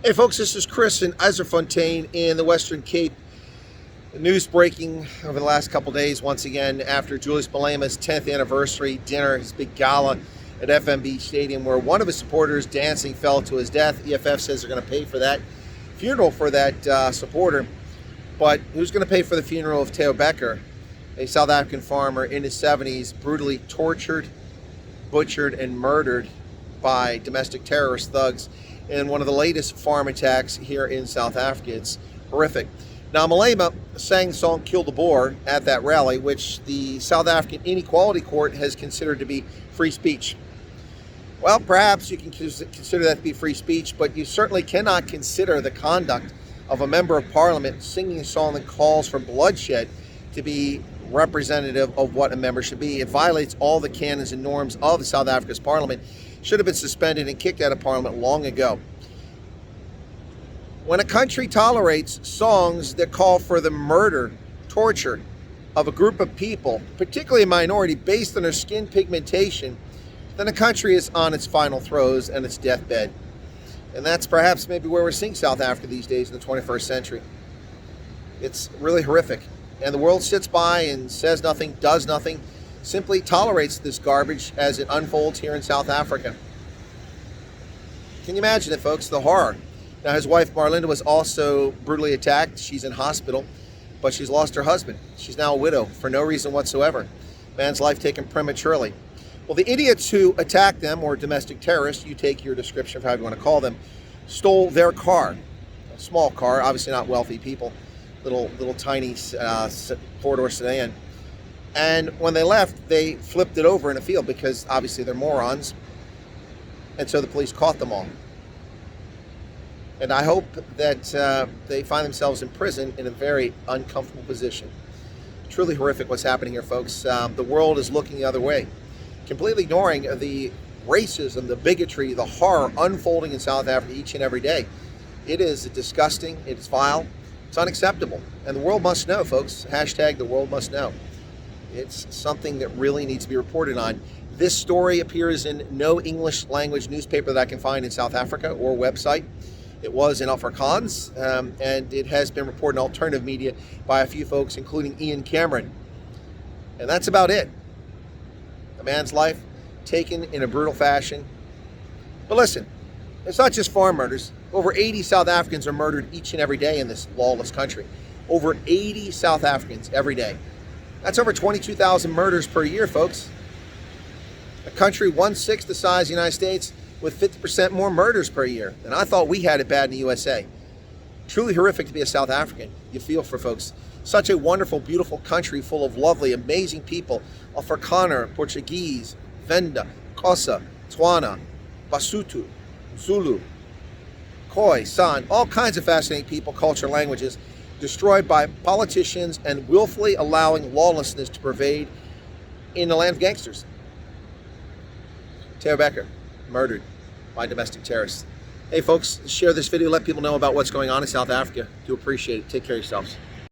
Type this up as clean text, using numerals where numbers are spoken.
Hey folks, this is Chris in Fontaine in the Western Cape. The news breaking over the last couple days once again after Julius Malema's 10th anniversary dinner, his big gala at FMB Stadium, where one of his supporters dancing fell to his death. EFF says they're going to pay for that funeral for that supporter, but who's going to pay for the funeral of Theo Becker, a South African farmer in his 70s, brutally tortured, butchered, and murdered by domestic terrorist thugs in one of the latest farm attacks here in South Africa? It's horrific. Now, Malema sang the song Kill the Boer at that rally, which the South African Inequality Court has considered to be free speech. Well, perhaps you can consider that to be free speech, but you certainly cannot consider the conduct of a member of parliament singing a song that calls for bloodshed to be representative of what a member should be. It violates all the canons and norms of South Africa's parliament. Should have been suspended and kicked out of parliament long ago. When a country tolerates songs that call for the murder, torture of a group of people, particularly a minority, based on their skin pigmentation, then the country is on its final throes and its deathbed. And that's perhaps maybe where we're seeing South Africa these days in the 21st century. It's really horrific. And the world sits by and says nothing, does nothing, simply tolerates this garbage as it unfolds here in South Africa. Can you imagine it, folks? The horror. Now, his wife, Marlinda, was also brutally attacked. She's in hospital, but she's lost her husband. She's now a widow for no reason whatsoever. Man's life taken prematurely. Well, the idiots who attacked them, or domestic terrorists, you take your description of how you want to call them, stole their car. A small car, obviously not wealthy people. Little tiny four-door sedan. And when they left, they flipped it over in a field because obviously they're morons. And so the police caught them all. And I hope that they find themselves in prison in a very uncomfortable position. Truly horrific what's happening here, folks. The world is looking the other way, completely ignoring the racism, the bigotry, the horror unfolding in South Africa each and every day. It is disgusting. It is vile. It's unacceptable. And the world must know, folks. Hashtag the world must know. It's something that really needs to be reported on. This story appears in no English language newspaper that I can find in South Africa or website. It was in Afrikaans, and it has been reported in alternative media by a few folks, including Ian Cameron. And that's about it. A man's life taken in a brutal fashion. But listen, it's not just farm murders. Over 80 South Africans are murdered each and every day in this lawless country. Over 80 South Africans every day. That's over 22,000 murders per year, folks. A country 1/6 the size of the United States with 50% more murders per year. And I thought we had it bad in the USA. Truly horrific to be a South African. You feel for folks. Such a wonderful, beautiful country full of lovely, amazing people. Afrikaner, Portuguese, Venda, Xhosa, Tswana, Basotho, Zulu, Khoi, San, all kinds of fascinating people, culture, languages, destroyed by politicians and willfully allowing lawlessness to pervade in the land of gangsters. Theo Becker, murdered by domestic terrorists. Hey folks, share this video, let people know about what's going on in South Africa. Do appreciate it. Take care of yourselves.